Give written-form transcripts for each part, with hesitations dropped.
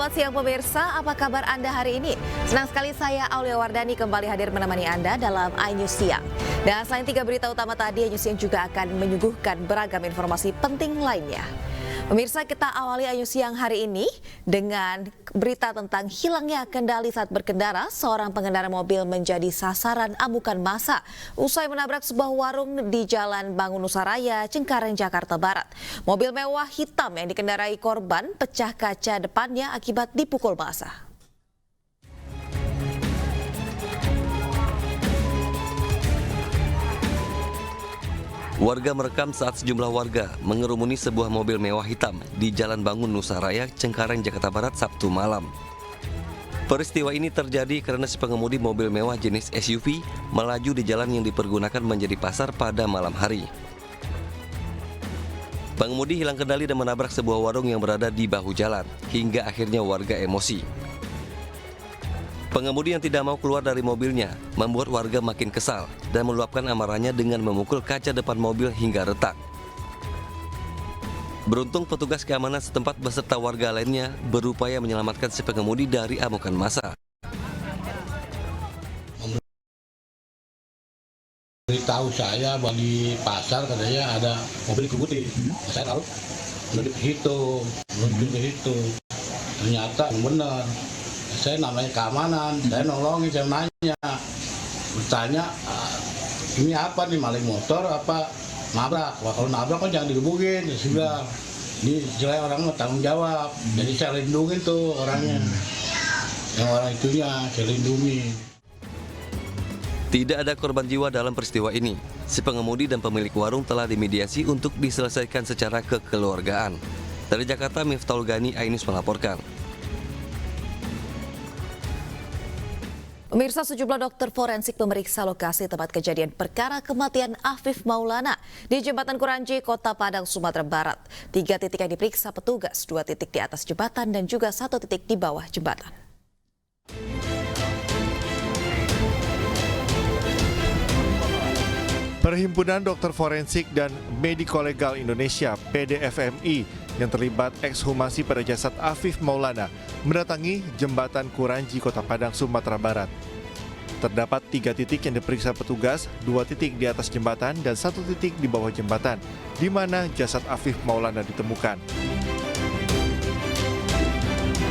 Selamat siang pemirsa, apa kabar Anda hari ini? Senang sekali saya Aulia Wardani kembali hadir menemani Anda dalam iNews Siang. Dan selain 3 berita utama tadi, iNews Siang juga akan menyuguhkan beragam informasi penting lainnya. Pemirsa, kita awali iNews Siang hari ini dengan berita tentang hilangnya kendali saat berkendara. Seorang pengendara mobil menjadi sasaran amukan massa usai menabrak sebuah warung di Jalan Bangun-Nusaraya, Cengkareng, Jakarta Barat. Mobil mewah hitam yang dikendarai korban pecah kaca depannya akibat dipukul massa. Warga merekam saat sejumlah warga mengerumuni sebuah mobil mewah hitam di Jalan Bangun-Nusaraya, Cengkareng, Jakarta Barat, Sabtu malam. Peristiwa ini terjadi karena si pengemudi mobil mewah jenis SUV melaju di jalan yang dipergunakan menjadi pasar pada malam hari. Pengemudi hilang kendali dan menabrak sebuah warung yang berada di bahu jalan, hingga akhirnya warga emosi. Pengemudi yang tidak mau keluar dari mobilnya membuat warga makin kesal dan meluapkan amarahnya dengan memukul kaca depan mobil hingga retak. Beruntung petugas keamanan setempat beserta warga lainnya berupaya menyelamatkan si pengemudi dari amukan massa. Beritahu saya bahwa di pasar katanya ada mobil dikubuti. Saya tahu udah dihitung. Ternyata benar. Saya namanya keamanan, saya nolongin, saya nanya, bertanya, ini apa nih, maling motor apa nabrak? Wah, kalau nabrak kan jangan digebukin, ya sudah. Ini istilahnya orang mau tanggung jawab, jadi saya lindungin tuh orangnya, yang orang itunya saya lindungi. Tidak ada korban jiwa dalam peristiwa ini. Si pengemudi dan pemilik warung telah dimediasi untuk diselesaikan secara kekeluargaan. Dari Jakarta, Miftahul Gani, iNews melaporkan. Pemirsa, sejumlah dokter forensik memeriksa lokasi tempat kejadian perkara kematian Afif Maulana di Jembatan Kuranji, Kota Padang, Sumatera Barat. 3 titik yang diperiksa petugas, 2 titik di atas jembatan dan juga 1 titik di bawah jembatan. Perhimpunan Dokter Forensik dan Mediko-Legal Indonesia (PDFMI) yang terlibat ekshumasi pada jasad Afif Maulana mendatangi Jembatan Kuranji, Kota Padang, Sumatera Barat. Terdapat 3 titik yang diperiksa petugas, 2 titik di atas jembatan dan 1 titik di bawah jembatan, di mana jasad Afif Maulana ditemukan.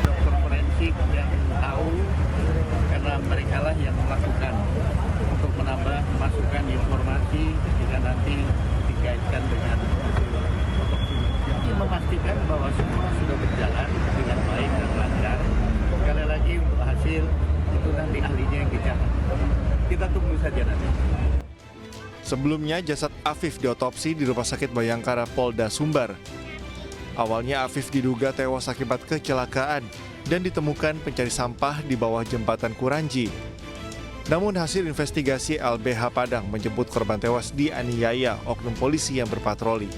Dokter forensik yang tahu karena mereka lah yang melakukan untuk menambah masukan informasi jika nanti dikaitkan dengan otopsi. Memastikan bahwa semua sudah berjalan dengan baik dan lancar. Sekali lagi untuk hasil itu nanti ahlinya yang bicara. Kita tunggu saja nanti. Sebelumnya jasad Afif diotopsi di Rumah Sakit Bayangkara Polda Sumbar. Awalnya Afif diduga tewas akibat kecelakaan dan ditemukan pencari sampah di bawah jembatan Kuranji. Namun hasil investigasi LBH Padang menyebut korban tewas dianiaya oknum polisi yang berpatroli.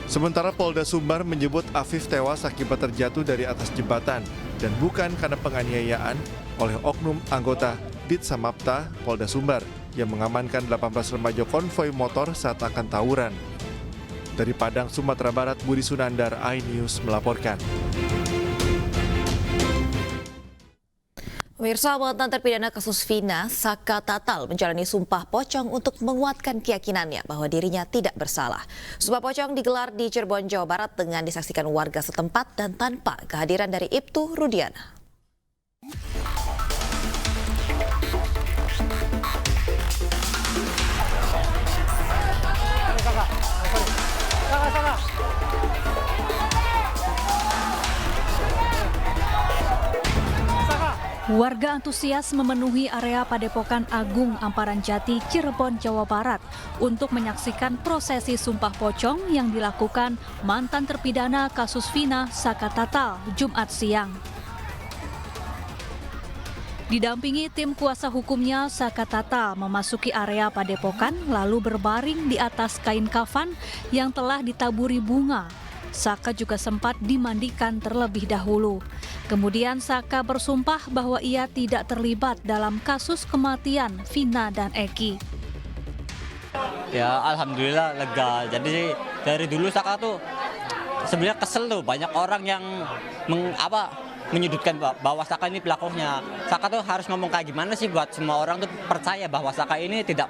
Sementara Polda Sumbar menyebut Afif tewas akibat terjatuh dari atas jembatan dan bukan karena penganiayaan oleh oknum anggota Ditsamapta Polda Sumbar yang mengamankan 18 remaja konvoi motor saat akan tawuran. Dari Padang, Sumatera Barat, Budi Sunandar, iNews melaporkan. Pemirsa, mantan terpidana kasus Vina, Saka Tatal menjalani sumpah pocong untuk menguatkan keyakinannya bahwa dirinya tidak bersalah. Sumpah pocong digelar di Cirebon, Jawa Barat dengan disaksikan warga setempat dan tanpa kehadiran dari Ibtu Rudiana. Warga antusias memenuhi area Padepokan Agung Amparan Jati, Cirebon, Jawa Barat untuk menyaksikan prosesi sumpah pocong yang dilakukan mantan terpidana kasus Vina, Saka Tatal, Jumat siang. Didampingi tim kuasa hukumnya, Saka Tatal memasuki area Padepokan lalu berbaring di atas kain kafan yang telah ditaburi bunga. Saka juga sempat dimandikan terlebih dahulu. Kemudian Saka bersumpah bahwa ia tidak terlibat dalam kasus kematian Vina dan Eki. Ya alhamdulillah lega. Jadi dari dulu Saka tuh sebenarnya kesel tuh banyak orang yang menyudutkan bahwa Saka ini pelakunya. Saka tuh harus ngomong kayak gimana sih buat semua orang tuh percaya bahwa Saka ini tidak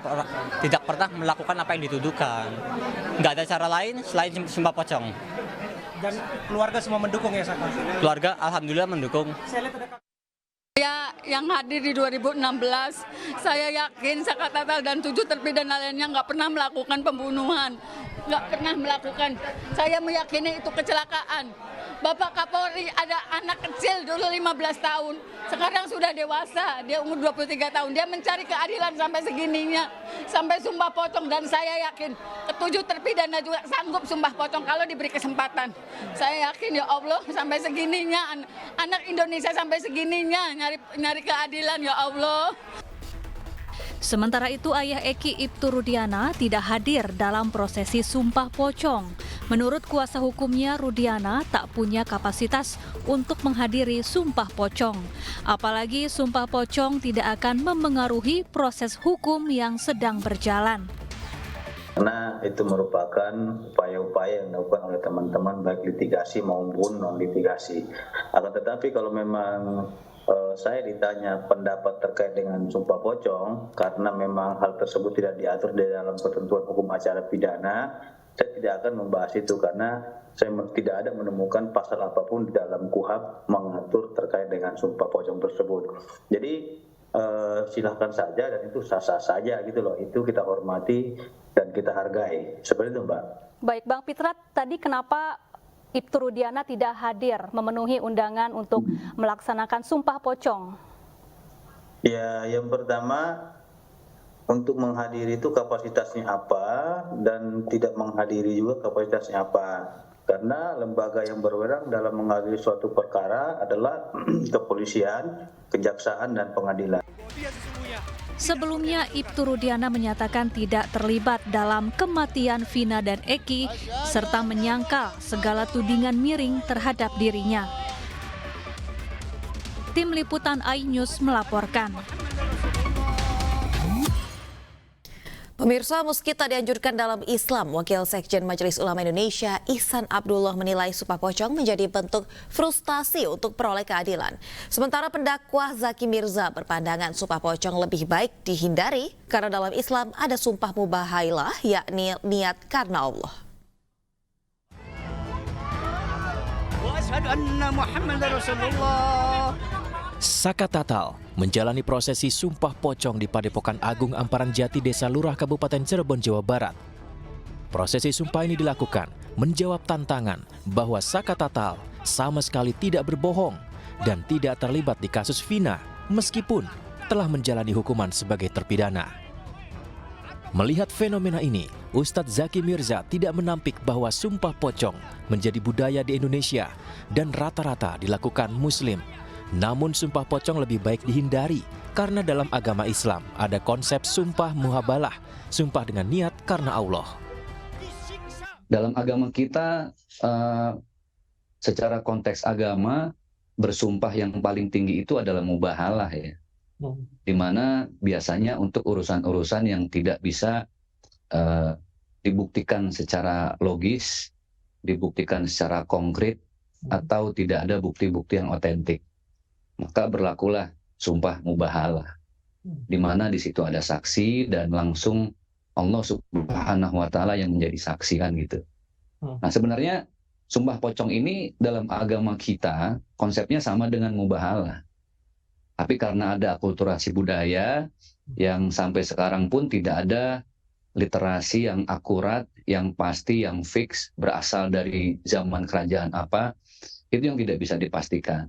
pernah melakukan apa yang dituduhkan. Nggak ada cara lain selain sumpah pocong. Dan keluarga semua mendukung ya Saka? Keluarga alhamdulillah mendukung. Ya, yang hadir di 2016, saya yakin Saka Tatal dan 7 terpidana lainnya nggak pernah melakukan pembunuhan. Nggak pernah melakukan. Saya meyakini itu kecelakaan. Bapak Kapolri ada anak kecil dulu 15 tahun, sekarang sudah dewasa, dia umur 23 tahun. Dia mencari keadilan sampai segininya, sampai sumpah pocong. Dan saya yakin ke-7 terpidana juga sanggup sumpah pocong kalau diberi kesempatan. Saya yakin ya Allah sampai segininya, anak Indonesia sampai segininya nyari keadilan ya Allah. Sementara itu, ayah Eki Ibtu Rudiana tidak hadir dalam prosesi sumpah pocong. Menurut kuasa hukumnya, Rudiana tak punya kapasitas untuk menghadiri sumpah pocong. Apalagi sumpah pocong tidak akan memengaruhi proses hukum yang sedang berjalan. Karena itu merupakan upaya-upaya yang dilakukan oleh teman-teman baik litigasi maupun non-litigasi. Akan tetapi kalau memang saya ditanya pendapat terkait dengan sumpah pocong, karena memang hal tersebut tidak diatur di dalam ketentuan hukum acara pidana, saya tidak akan membahas itu karena saya tidak ada menemukan pasal apapun di dalam KUHP mengatur terkait dengan sumpah pocong tersebut. Jadi silahkan saja dan itu sah-sah saja gitu loh, itu kita hormati dan kita hargai. Seperti itu Mbak. Baik Bang Pitrat, tadi kenapa Ibtu Rudiana tidak hadir memenuhi undangan untuk melaksanakan sumpah pocong? Ya, yang pertama untuk menghadiri itu kapasitasnya apa dan tidak menghadiri juga kapasitasnya apa. Karena lembaga yang berwenang dalam menghadiri suatu perkara adalah kepolisian, kejaksaan, dan pengadilan. Sebelumnya, Ibtu Rudiana menyatakan tidak terlibat dalam kematian Vina dan Eki, serta menyangkal segala tudingan miring terhadap dirinya. Tim Liputan iNews melaporkan. Pemirsa, meski tak dianjurkan dalam Islam, Wakil Sekjen Majelis Ulama Indonesia Ihsan Abdullah menilai sumpah pocong menjadi bentuk frustasi untuk peroleh keadilan. Sementara pendakwah Zaki Mirza berpandangan sumpah pocong lebih baik dihindari karena dalam Islam ada sumpah mubahailah, yakni niat karena Allah. Saka Tatal menjalani prosesi sumpah pocong di Padepokan Agung Amparan Jati, Desa Lurah, Kabupaten Cirebon, Jawa Barat. Prosesi sumpah ini dilakukan menjawab tantangan bahwa Saka Tatal sama sekali tidak berbohong dan tidak terlibat di kasus Vina meskipun telah menjalani hukuman sebagai terpidana. Melihat fenomena ini, Ustadz Zaki Mirza tidak menampik bahwa sumpah pocong menjadi budaya di Indonesia dan rata-rata dilakukan Muslim. Namun sumpah pocong lebih baik dihindari karena dalam agama Islam ada konsep sumpah muhabalah, sumpah dengan niat karena Allah. Dalam agama kita, secara konteks agama, bersumpah yang paling tinggi itu adalah mubahalah ya. Di mana biasanya untuk urusan-urusan yang tidak bisa dibuktikan secara logis, dibuktikan secara konkret, atau tidak ada bukti-bukti yang otentik. Maka berlakulah sumpah mubahalah, di mana di situ ada saksi dan langsung Allah Subhanahu wa Ta'ala yang menjadi saksi kan gitu. Nah sebenarnya sumpah pocong ini dalam agama kita konsepnya sama dengan mubahalah, tapi karena ada akulturasi budaya yang sampai sekarang pun tidak ada literasi yang akurat, yang pasti, yang fix berasal dari zaman kerajaan apa, itu yang tidak bisa dipastikan.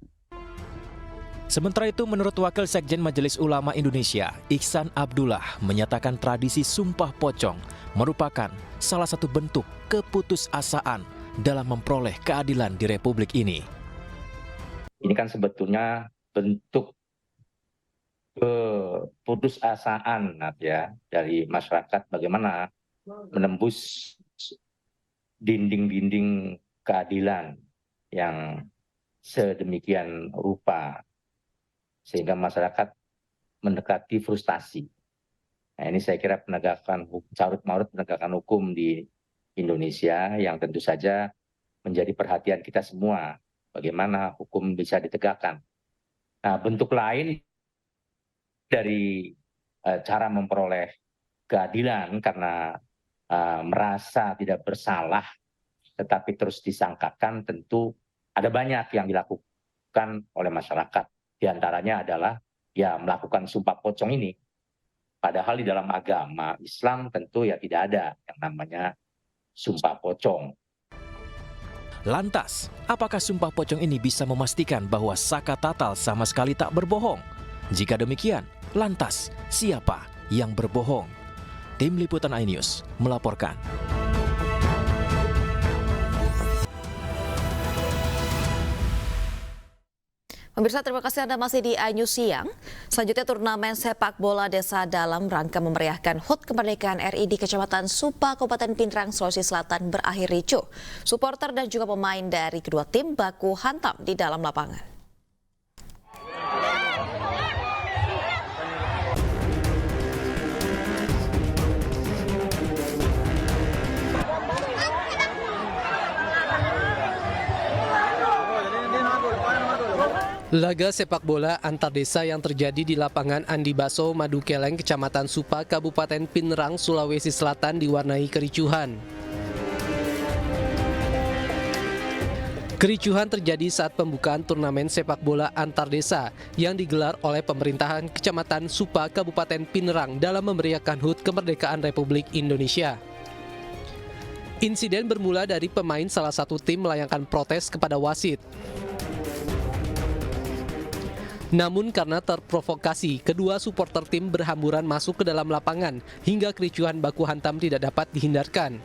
Sementara itu, menurut Wakil Sekjen Majelis Ulama Indonesia, Ihsan Abdullah menyatakan tradisi sumpah pocong merupakan salah satu bentuk keputusasaan dalam memperoleh keadilan di Republik ini. Ini kan sebetulnya bentuk keputusasaan ya dari masyarakat bagaimana menembus dinding-dinding keadilan yang sedemikian rupa sehingga masyarakat mendekati frustasi. Nah, ini saya kira penegakan carut marut penegakan hukum di Indonesia yang tentu saja menjadi perhatian kita semua. Bagaimana hukum bisa ditegakkan. Nah, bentuk lain dari cara memperoleh keadilan karena merasa tidak bersalah tetapi terus disangkakan, tentu ada banyak yang dilakukan oleh masyarakat. Di antaranya adalah ya melakukan sumpah pocong ini. Padahal di dalam agama Islam tentu ya tidak ada yang namanya sumpah pocong. Lantas, apakah sumpah pocong ini bisa memastikan bahwa Saka Tatal sama sekali tak berbohong? Jika demikian, lantas siapa yang berbohong? Tim Liputan iNews melaporkan. Pemirsa, terima kasih Anda masih di iNews Siang. Selanjutnya, turnamen sepak bola desa dalam rangka memeriahkan HUT Kemerdekaan RI di Kecamatan Supa, Kabupaten Pindrang, Sulawesi Selatan berakhir ricuh. Supporter dan juga pemain dari kedua tim baku hantam di dalam lapangan. Laga sepak bola antar desa yang terjadi di lapangan Andi Baso, Madu Keleng, Kecamatan Supa, Kabupaten Pindrang, Sulawesi Selatan diwarnai kericuhan. Kericuhan terjadi saat pembukaan turnamen sepak bola antar desa yang digelar oleh pemerintahan Kecamatan Supa, Kabupaten Pindrang dalam memeriahkan HUT Kemerdekaan Republik Indonesia. Insiden bermula dari pemain salah satu tim melayangkan protes kepada wasit. Namun karena terprovokasi, kedua supporter tim berhamburan masuk ke dalam lapangan hingga kericuhan baku hantam tidak dapat dihindarkan.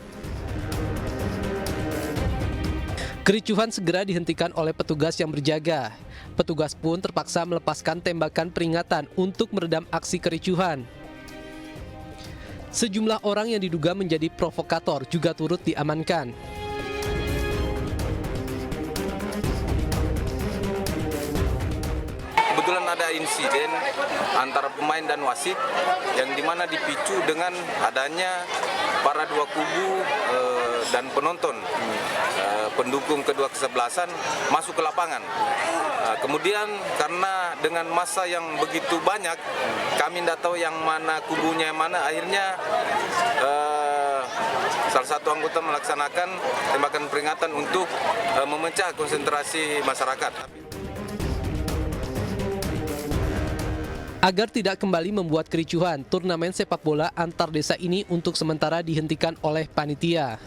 Kericuhan segera dihentikan oleh petugas yang berjaga. Petugas pun terpaksa melepaskan tembakan peringatan untuk meredam aksi kericuhan. Sejumlah orang yang diduga menjadi provokator juga turut diamankan. Kebetulan ada insiden antara pemain dan wasit yang dimana dipicu dengan adanya para dua kubu dan penonton pendukung kedua kesebelasan masuk ke lapangan. Kemudian karena dengan massa yang begitu banyak, kami tidak tahu yang mana kubunya yang mana, akhirnya salah satu anggota melaksanakan tembakan peringatan untuk memecah konsentrasi masyarakat. Agar tidak kembali membuat kericuhan, turnamen sepak bola antar desa ini untuk sementara dihentikan oleh panitia.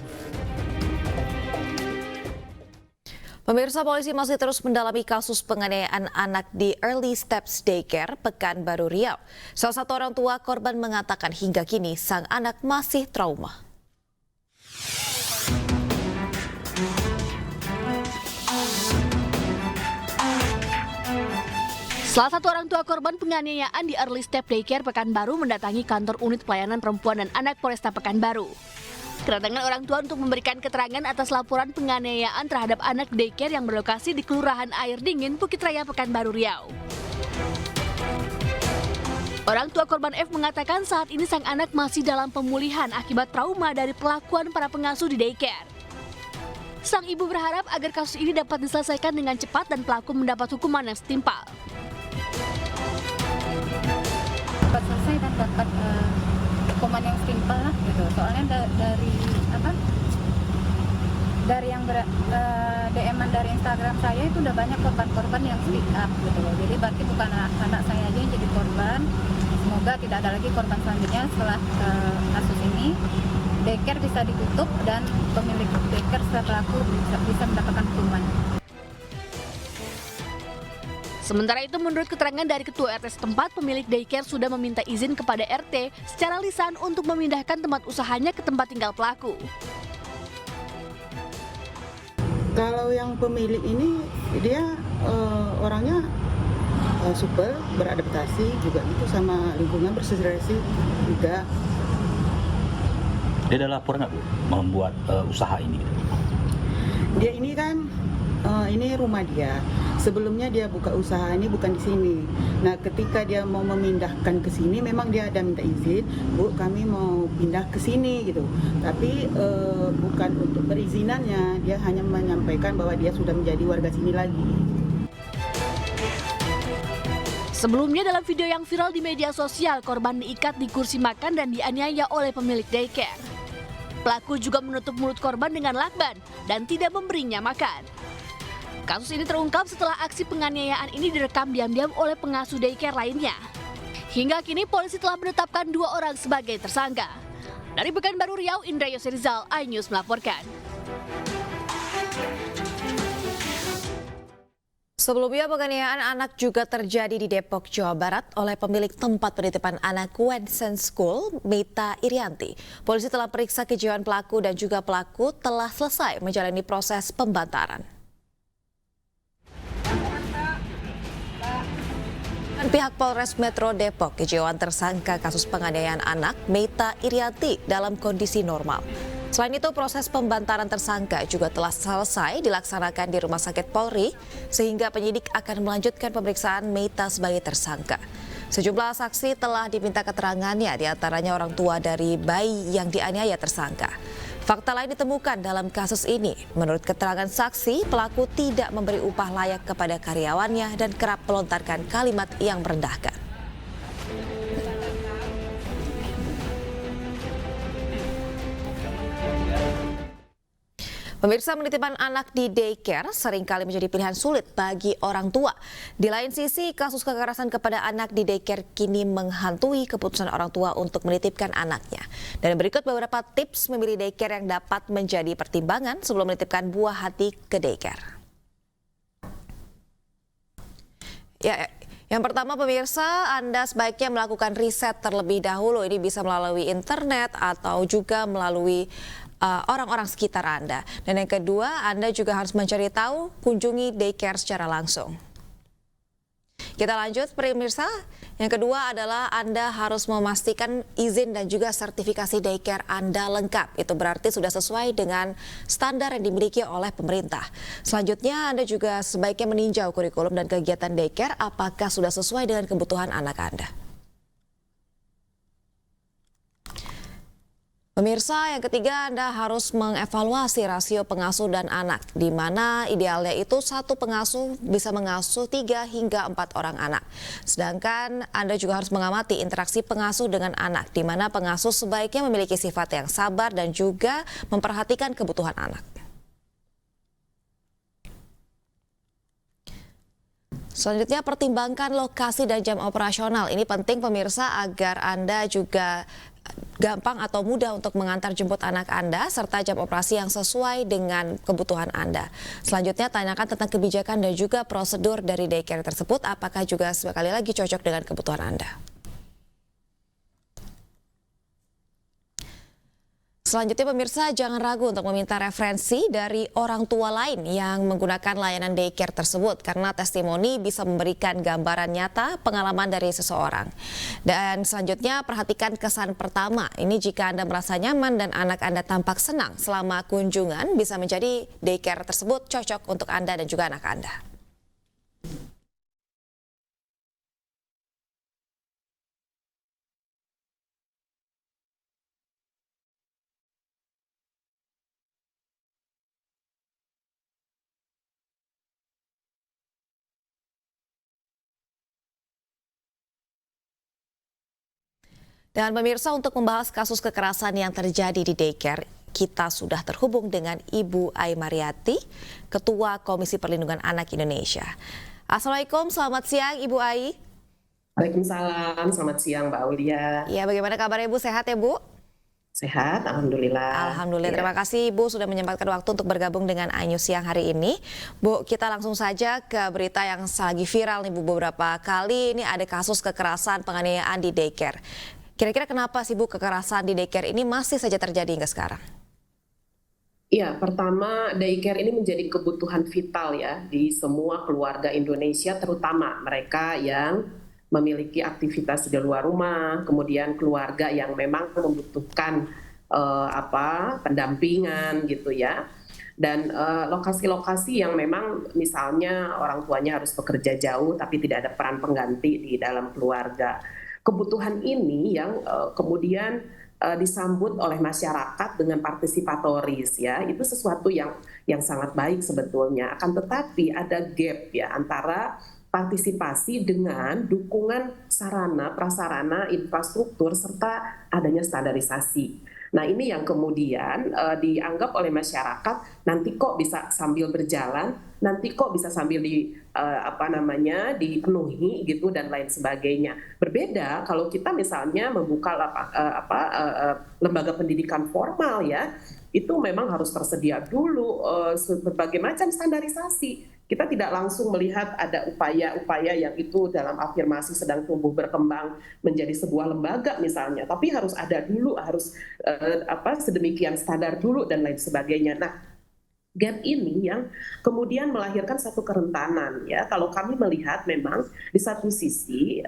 Pemirsa, polisi masih terus mendalami kasus penganiayaan anak di Early Steps Daycare, Pekanbaru Riau. Salah satu orang tua korban mengatakan hingga kini sang anak masih trauma. Salah satu orang tua korban penganiayaan di Early Step Daycare Pekanbaru mendatangi kantor unit pelayanan perempuan dan anak Polresta Pekanbaru. Kedatangan orang tua untuk memberikan keterangan atas laporan penganiayaan terhadap anak daycare yang berlokasi di Kelurahan Air Dingin, Bukit Raya, Pekanbaru Riau. Orang tua korban F mengatakan saat ini sang anak masih dalam pemulihan akibat trauma dari pelakuan para pengasuh di daycare. Sang ibu berharap agar kasus ini dapat diselesaikan dengan cepat dan pelaku mendapat hukuman yang setimpal. Dapat selesai dan dapat hukuman yang setimpal lah gitu. Soalnya dari yang DM-an dari Instagram saya itu udah banyak korban-korban yang speak up gitu loh. Jadi berarti bukan anak saya aja yang jadi korban. Semoga tidak ada lagi korban selanjutnya setelah kasus ini. Daycare bisa ditutup dan pemilik daycare serta pelaku bisa mendapatkan hukuman. Sementara itu, menurut keterangan dari Ketua RT setempat, pemilik daycare sudah meminta izin kepada RT secara lisan untuk memindahkan tempat usahanya ke tempat tinggal pelaku. Kalau yang pemilik ini, dia orangnya super, beradaptasi juga itu sama lingkungan, bersosialisasi juga. Dia ada laporan nggak Bu membuat usaha ini? Dia ini kan, ini rumah dia. Sebelumnya dia buka usaha ini bukan di sini. Nah, ketika dia mau memindahkan ke sini, memang dia ada minta izin, Bu, kami mau pindah ke sini gitu. Tapi bukan untuk perizinannya, dia hanya menyampaikan bahwa dia sudah menjadi warga sini lagi. Sebelumnya dalam video yang viral di media sosial, korban diikat di kursi makan dan dianiaya oleh pemilik daycare. Pelaku juga menutup mulut korban dengan lakban dan tidak memberinya makan. Kasus ini terungkap setelah aksi penganiayaan ini direkam diam-diam oleh pengasuh daycare lainnya. Hingga kini polisi telah menetapkan 2 orang sebagai tersangka. Dari Pekanbaru Riau, Indra Yosrizal, iNews melaporkan. Sebelumnya penganiayaan anak juga terjadi di Depok, Jawa Barat oleh pemilik tempat penitipan anak Wensen School, Mita Irianti. Polisi telah periksa kejiwaan pelaku dan juga pelaku telah selesai menjalani proses pembantaran. Pihak Polres Metro Depok kejiwaan tersangka kasus penganiayaan anak Mita Irianti dalam kondisi normal. Selain itu, proses pembantaran tersangka juga telah selesai dilaksanakan di Rumah Sakit Polri, sehingga penyidik akan melanjutkan pemeriksaan Mita sebagai tersangka. Sejumlah saksi telah diminta keterangannya, diantaranya orang tua dari bayi yang dianiaya tersangka. Fakta lain ditemukan dalam kasus ini. Menurut keterangan saksi, pelaku tidak memberi upah layak kepada karyawannya dan kerap melontarkan kalimat yang merendahkan. Pemirsa, penitipan anak di daycare seringkali menjadi pilihan sulit bagi orang tua. Di lain sisi, kasus kekerasan kepada anak di daycare kini menghantui keputusan orang tua untuk menitipkan anaknya. Dan berikut beberapa tips memilih daycare yang dapat menjadi pertimbangan sebelum menitipkan buah hati ke daycare. Yang pertama, pemirsa, Anda sebaiknya melakukan riset terlebih dahulu. Ini bisa melalui internet atau juga melalui orang-orang sekitar Anda. Dan yang kedua, Anda juga harus mencari tahu, kunjungi daycare secara langsung. Kita lanjut, pemirsa. Yang kedua adalah Anda harus memastikan izin dan juga sertifikasi daycare Anda lengkap. Itu berarti sudah sesuai dengan standar yang dimiliki oleh pemerintah. Selanjutnya, Anda juga sebaiknya meninjau kurikulum dan kegiatan daycare apakah sudah sesuai dengan kebutuhan anak Anda. Pemirsa, yang ketiga, Anda harus mengevaluasi rasio pengasuh dan anak, di mana idealnya itu satu pengasuh bisa mengasuh 3 hingga 4 orang anak. Sedangkan Anda juga harus mengamati interaksi pengasuh dengan anak, di mana pengasuh sebaiknya memiliki sifat yang sabar dan juga memperhatikan kebutuhan anak. Selanjutnya, pertimbangkan lokasi dan jam operasional. Ini penting, pemirsa, agar Anda juga gampang atau mudah untuk mengantar jemput anak Anda, serta jam operasi yang sesuai dengan kebutuhan Anda. Selanjutnya, tanyakan tentang kebijakan dan juga prosedur dari daycare tersebut, apakah juga sekali lagi cocok dengan kebutuhan Anda. Selanjutnya, pemirsa, jangan ragu untuk meminta referensi dari orang tua lain yang menggunakan layanan daycare tersebut, karena testimoni bisa memberikan gambaran nyata pengalaman dari seseorang. Dan selanjutnya, perhatikan kesan pertama. Ini jika Anda merasa nyaman dan anak Anda tampak senang selama kunjungan, bisa menjadi daycare tersebut cocok untuk Anda dan juga anak Anda. Dan pemirsa, untuk membahas kasus kekerasan yang terjadi di daycare, kita sudah terhubung dengan Ibu Ai Mariati, Ketua Komisi Perlindungan Anak Indonesia. Assalamualaikum, selamat siang Ibu Ai. Waalaikumsalam, selamat siang Mbak Aulia. Ya, bagaimana kabarnya Ibu? Sehat ya Bu? Sehat, Alhamdulillah. Alhamdulillah, terima kasih Ibu sudah menyempatkan waktu untuk bergabung dengan iNews siang hari ini. Bu, kita langsung saja ke berita yang lagi viral nih Bu, beberapa kali ini ada kasus kekerasan penganiayaan di daycare. Kira-kira kenapa sih Bu kekerasan di daycare ini masih saja terjadi hingga sekarang? Iya, pertama daycare ini menjadi kebutuhan vital ya di semua keluarga Indonesia, terutama mereka yang memiliki aktivitas di luar rumah, kemudian keluarga yang memang membutuhkan pendampingan gitu ya. Dan lokasi-lokasi yang memang misalnya orang tuanya harus bekerja jauh tapi tidak ada peran pengganti di dalam keluarga. Kebutuhan ini yang kemudian disambut oleh masyarakat dengan partisipatoris ya, itu sesuatu yang sangat baik sebetulnya. Akan tetapi ada gap ya antara partisipasi dengan dukungan sarana, prasarana, infrastruktur serta adanya standarisasi. Nah ini yang kemudian dianggap oleh masyarakat nanti kok bisa sambil berjalan, nanti kok bisa sambil dipenuhi gitu dan lain sebagainya. Berbeda kalau kita misalnya membuka lembaga pendidikan formal ya, itu memang harus tersedia dulu berbagai macam standarisasi. Kita tidak langsung melihat ada upaya-upaya yang itu dalam afirmasi sedang tumbuh berkembang menjadi sebuah lembaga misalnya, tapi harus ada dulu, harus sedemikian standar dulu dan lain sebagainya. Nah, gap ini yang kemudian melahirkan satu kerentanan ya. Kalau kami melihat memang di satu sisi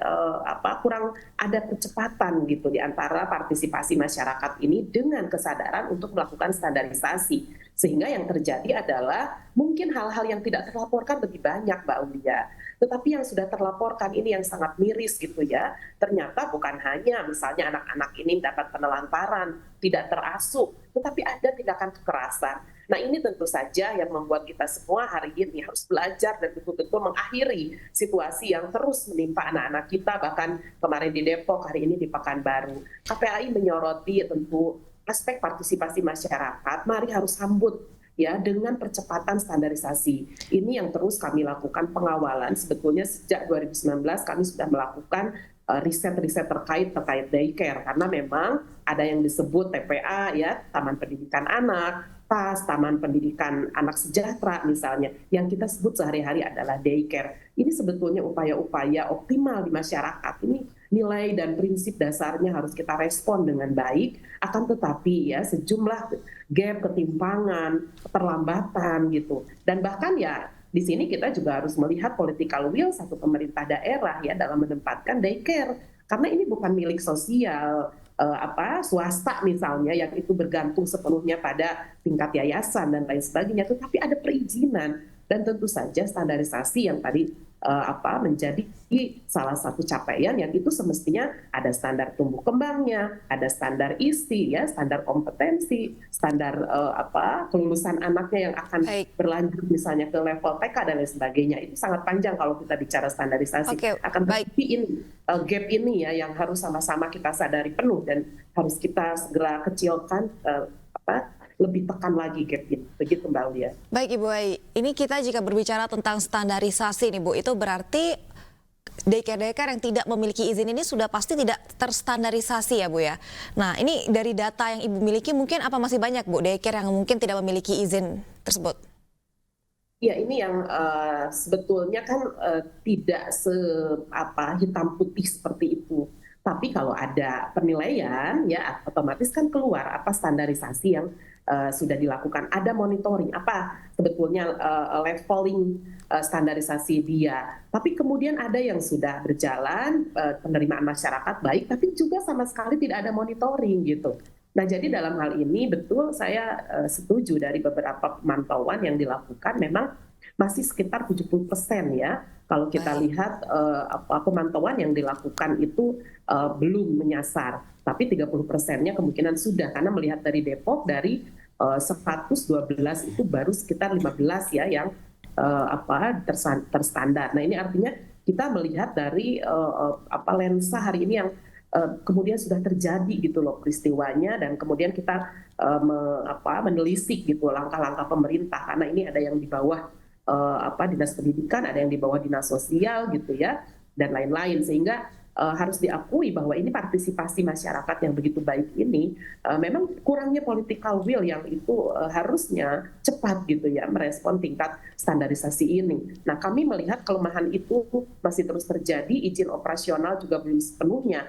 kurang ada percepatan gitu di antara partisipasi masyarakat ini dengan kesadaran untuk melakukan standarisasi. Sehingga yang terjadi adalah mungkin hal-hal yang tidak terlaporkan lebih banyak, Mbak Ulia. Tetapi yang sudah terlaporkan ini yang sangat miris gitu ya. Ternyata bukan hanya misalnya anak-anak ini mendapat penelantaran, tidak terasuh, tetapi ada tindakan kekerasan. Nah ini tentu saja yang membuat kita semua hari ini harus belajar dan betul-betul mengakhiri situasi yang terus menimpa anak-anak kita, bahkan kemarin di Depok, hari ini di Pekanbaru. KPAI menyoroti tentu aspek partisipasi masyarakat, mari harus sambut ya dengan percepatan standarisasi. Ini yang terus kami lakukan pengawalan. Sebetulnya sejak 2019 kami sudah melakukan riset-riset terkait daycare, karena memang ada yang disebut TPA ya, Taman Pendidikan Anak, TAS, Taman Pendidikan Anak Sejahtera misalnya, yang kita sebut sehari-hari adalah daycare. Ini sebetulnya upaya-upaya optimal di masyarakat. Ini nilai dan prinsip dasarnya harus kita respon dengan baik, akan tetapi ya sejumlah gap, ketimpangan, keterlambatan gitu. Dan bahkan ya di sini kita juga harus melihat political will satu pemerintah daerah ya dalam menempatkan daycare, karena ini bukan milik sosial swasta misalnya yang itu bergantung sepenuhnya pada tingkat yayasan dan lain sebagainya, tetapi ada perizinan dan tentu saja standarisasi yang tadi menjadi salah satu capaian yang itu semestinya ada standar tumbuh kembangnya, ada standar ISTI ya, standar kompetensi, standar kelulusan anaknya yang akan berlanjut misalnya ke level TK dan lain sebagainya. Itu sangat panjang kalau kita bicara standarisasi. Akan tetapi ini gap ini ya yang harus sama-sama kita sadari penuh dan harus kita segera kecilkan lebih tekan lagi gap ini. Begitu Mbak Ulia. Baik Ibu Ai, ini kita jika berbicara tentang standarisasi nih Bu, itu berarti daycare-daycare yang tidak memiliki izin ini sudah pasti tidak terstandarisasi ya Bu ya. Nah ini dari data yang Ibu miliki mungkin apa masih banyak Bu daycare yang mungkin tidak memiliki izin tersebut? Ya ini yang sebetulnya kan tidak hitam putih seperti itu. Tapi kalau ada penilaian ya otomatis kan keluar apa standarisasi yang sudah dilakukan, ada monitoring apa sebetulnya leveling standarisasi dia. Tapi kemudian ada yang sudah berjalan penerimaan masyarakat baik, tapi juga sama sekali tidak ada monitoring gitu. Nah jadi dalam hal ini betul saya setuju dari beberapa pemantauan yang dilakukan memang masih sekitar 70% ya. Kalau kita lihat pemantauan yang dilakukan itu belum menyasar, tapi 30%-nya kemungkinan sudah, karena melihat dari Depok dari 112 itu baru sekitar 15 ya yang terstandar. Nah ini artinya kita melihat dari lensa hari ini yang kemudian sudah terjadi gitu loh peristiwanya, dan kemudian kita menelisik gitu langkah-langkah pemerintah, karena ini ada yang di bawah dinas pendidikan, ada yang di bawah dinas sosial gitu ya, dan lain-lain, sehingga harus diakui bahwa ini partisipasi masyarakat yang begitu baik ini memang kurangnya political will yang itu harusnya cepat gitu ya merespon tingkat standarisasi ini. Nah kami melihat kelemahan itu masih terus terjadi, izin operasional juga belum sepenuhnya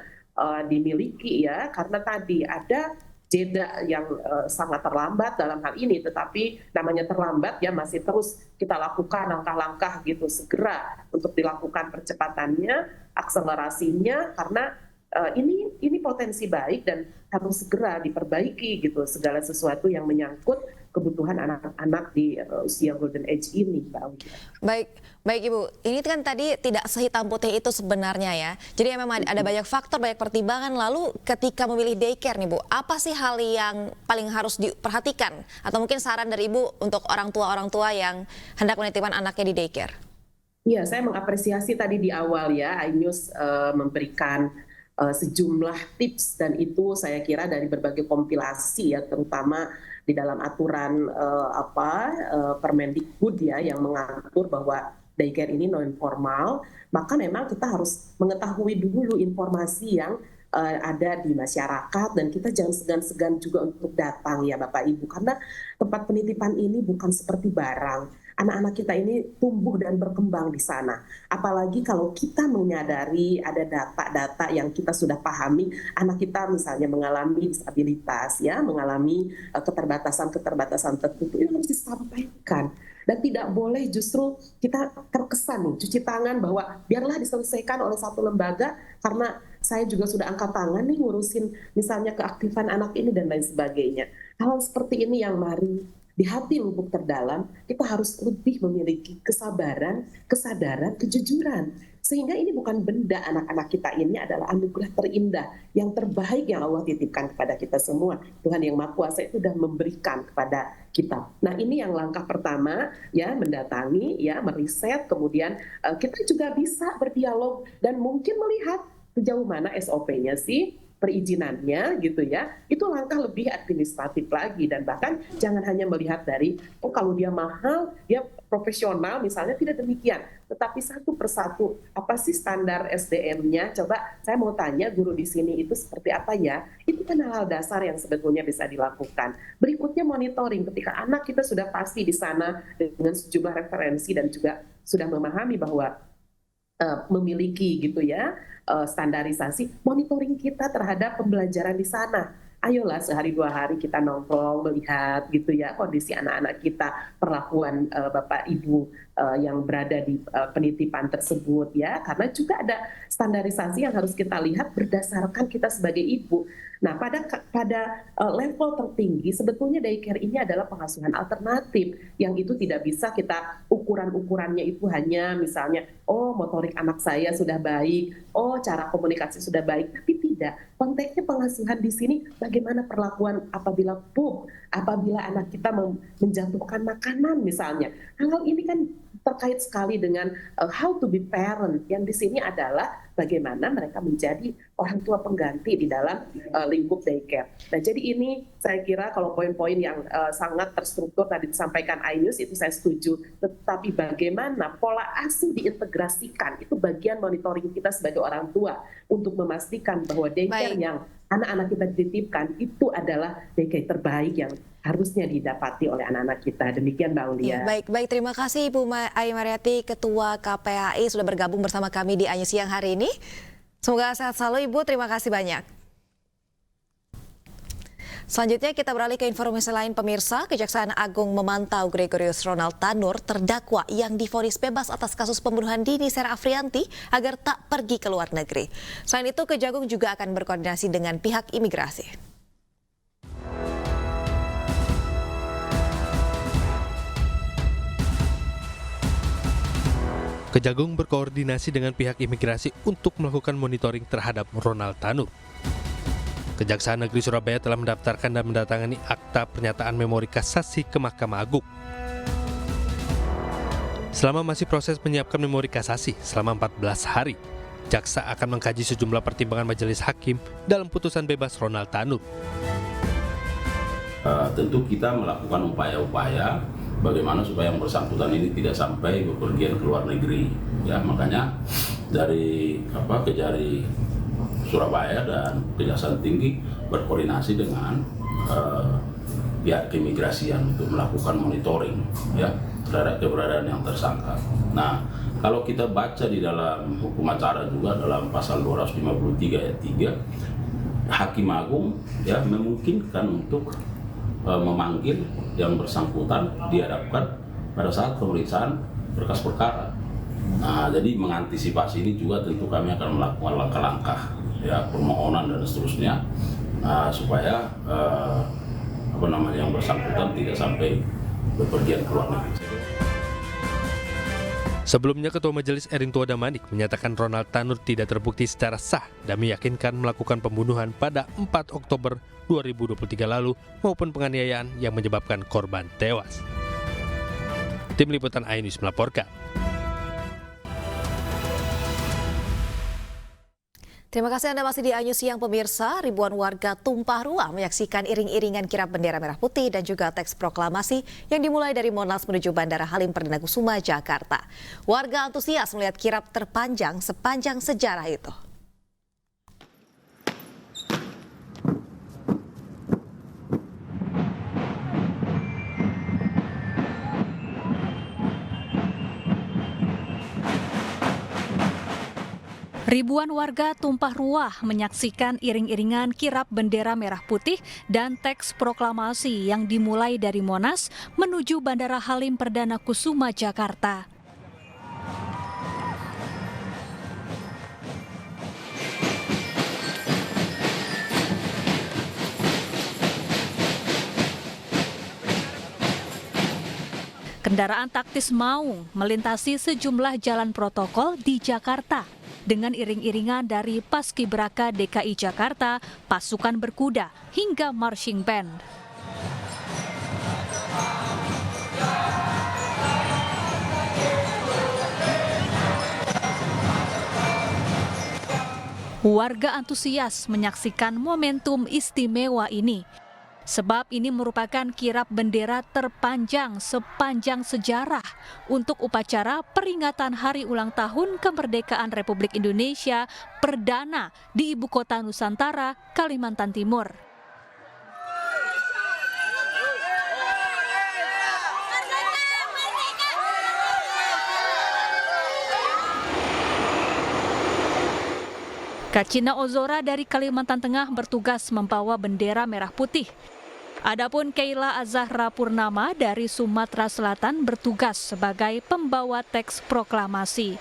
dimiliki ya, karena tadi ada jeda yang sangat terlambat dalam hal ini, tetapi namanya terlambat ya masih terus kita lakukan langkah-langkah gitu segera untuk dilakukan percepatannya, akselerasinya, karena ini potensi baik dan harus segera diperbaiki gitu segala sesuatu yang menyangkut kebutuhan anak-anak di usia golden age ini, Mbak Aulia. Baik Ibu, ini kan tadi tidak sehitam putih itu sebenarnya ya. Jadi memang ada banyak faktor, banyak pertimbangan. Lalu ketika memilih daycare nih Bu, apa sih hal yang paling harus diperhatikan? Atau mungkin saran dari Ibu untuk orang tua yang hendak menitipkan anaknya di daycare? Iya, saya mengapresiasi tadi di awal ya, iNews memberikan sejumlah tips, dan itu saya kira dari berbagai kompilasi ya, terutama di dalam aturan Permendikbud ya yang mengatur bahwa daycare ini non formal, maka memang kita harus mengetahui dulu informasi yang ada di masyarakat, dan kita jangan segan-segan juga untuk datang ya Bapak Ibu, karena tempat penitipan ini bukan seperti barang. Anak-anak kita ini tumbuh dan berkembang di sana. Apalagi kalau kita menyadari ada data-data yang kita sudah pahami, anak kita misalnya mengalami disabilitas, ya, mengalami keterbatasan-keterbatasan tertentu, itu harus disampaikan. Dan tidak boleh justru kita terkesan nih, cuci tangan bahwa biarlah diselesaikan oleh satu lembaga, karena saya juga sudah angkat tangan nih ngurusin misalnya keaktifan anak ini dan lain sebagainya. Hal seperti ini yang mari di hati lubuk terdalam kita harus lebih memiliki kesabaran, kesadaran, kejujuran. Sehingga ini bukan benda, anak-anak kita ini adalah anugerah terindah, yang terbaik yang Allah titipkan kepada kita semua. Tuhan yang Maha Kuasa itu sudah memberikan kepada kita. Nah, ini yang langkah pertama ya, mendatangi ya, meriset, kemudian kita juga bisa berdialog dan mungkin melihat sejauh mana SOP-nya sih, perizinannya gitu ya, itu langkah lebih administratif lagi. Dan bahkan jangan hanya melihat dari kalau dia mahal, dia profesional misalnya, tidak demikian, tetapi satu persatu apa sih standar SDM-nya. Coba saya mau tanya guru di sini itu seperti apa ya, itu kan hal dasar yang sebetulnya bisa dilakukan. Berikutnya monitoring, ketika anak kita sudah pasti di sana dengan sejumlah referensi dan juga sudah memahami bahwa memiliki gitu ya standarisasi, monitoring kita terhadap pembelajaran di sana. Ayolah sehari 2 hari kita nongkrong melihat gitu ya kondisi anak-anak kita, perlakuan Bapak Ibu yang berada di penitipan tersebut ya, karena juga ada standarisasi yang harus kita lihat berdasarkan kita sebagai ibu. Nah, pada level tertinggi sebetulnya daycare ini adalah pengasuhan alternatif yang itu tidak bisa kita ukurannya itu hanya misalnya motorik anak saya sudah baik, cara komunikasi sudah baik, tapi tidak. Konteksnya pengasuhan di sini bagaimana perlakuan apabila apabila anak kita menjatuhkan makanan misalnya. Hal ini kan terkait sekali dengan how to be parent, yang di sini adalah bagaimana mereka menjadi orang tua pengganti di dalam lingkup daycare. Nah, jadi ini saya kira kalau poin-poin yang sangat terstruktur tadi disampaikan iNews itu saya setuju, tetapi bagaimana pola asuh diintegrasikan itu bagian monitoring kita sebagai orang tua untuk memastikan bahwa daycare yang anak-anak kita dititipkan itu adalah daycare terbaik yang harusnya didapati oleh anak-anak kita. Demikian Mbak Aulia. Ya, baik, terima kasih Ibu Ai Mariati, Ketua KPAI sudah bergabung bersama kami di iNews Siang hari ini. Semoga sehat selalu Ibu, terima kasih banyak. Selanjutnya kita beralih ke informasi lain pemirsa. Kejaksaan Agung memantau Gregorius Ronald Tanur, terdakwa yang divonis bebas atas kasus pembunuhan Dini Sera Afrianti agar tak pergi ke luar negeri. Selain itu, Kejagung juga akan berkoordinasi dengan pihak imigrasi. Kejagung berkoordinasi dengan pihak imigrasi untuk melakukan monitoring terhadap Ronald Tanur. Kejaksaan Negeri Surabaya telah mendaftarkan dan mendatangani akta pernyataan memori kasasi ke Mahkamah Agung. Selama masih proses menyiapkan memori kasasi selama 14 hari, jaksa akan mengkaji sejumlah pertimbangan majelis hakim dalam putusan bebas Ronald Tanur. Tentu kita melakukan upaya-upaya bagaimana supaya yang bersangkutan ini tidak sampai bepergian ke luar negeri. Ya, makanya dari Kejari Surabaya dan Kejaksaan Tinggi berkoordinasi dengan pihak keimigrasian untuk melakukan monitoring ya terhadap keberadaan yang tersangka. Nah, kalau kita baca di dalam hukum acara juga dalam pasal 253 ayat 3, Hakim Agung ya memungkinkan untuk memanggil yang bersangkutan dihadapkan pada saat pemeriksaan berkas perkara. Nah, jadi mengantisipasi ini juga tentu kami akan melakukan langkah-langkah ya permohonan dan seterusnya supaya yang bersangkutan tidak sampai bepergian ke luar negeri. Sebelumnya, Ketua Majelis Erintua Damanik menyatakan Ronald Tanur tidak terbukti secara sah dan meyakinkan melakukan pembunuhan pada 4 Oktober 2023 lalu maupun penganiayaan yang menyebabkan korban tewas. Tim Liputan iNews melaporkan. Terima kasih Anda masih di iNews Siang pemirsa. Ribuan warga tumpah ruah menyaksikan iring-iringan kirap bendera merah putih dan juga teks proklamasi yang dimulai dari Monas menuju Bandara Halim Perdana Kusuma, Jakarta. Warga antusias melihat kirap terpanjang sepanjang sejarah itu. Ribuan warga tumpah ruah menyaksikan iring-iringan kirap bendera merah putih dan teks proklamasi yang dimulai dari Monas menuju Bandara Halim Perdana Kusuma, Jakarta. Kendaraan taktis maung melintasi sejumlah jalan protokol di Jakarta dengan iring-iringan dari Paskibraka DKI Jakarta, pasukan berkuda, hingga marching band. Warga antusias menyaksikan momentum istimewa ini. Sebab ini merupakan kirap bendera terpanjang sepanjang sejarah untuk upacara peringatan Hari Ulang Tahun Kemerdekaan Republik Indonesia perdana di Ibu Kota Nusantara, Kalimantan Timur. Kacina Ozora dari Kalimantan Tengah bertugas membawa bendera merah putih. Adapun Keila Azahra Purnama dari Sumatera Selatan bertugas sebagai pembawa teks proklamasi.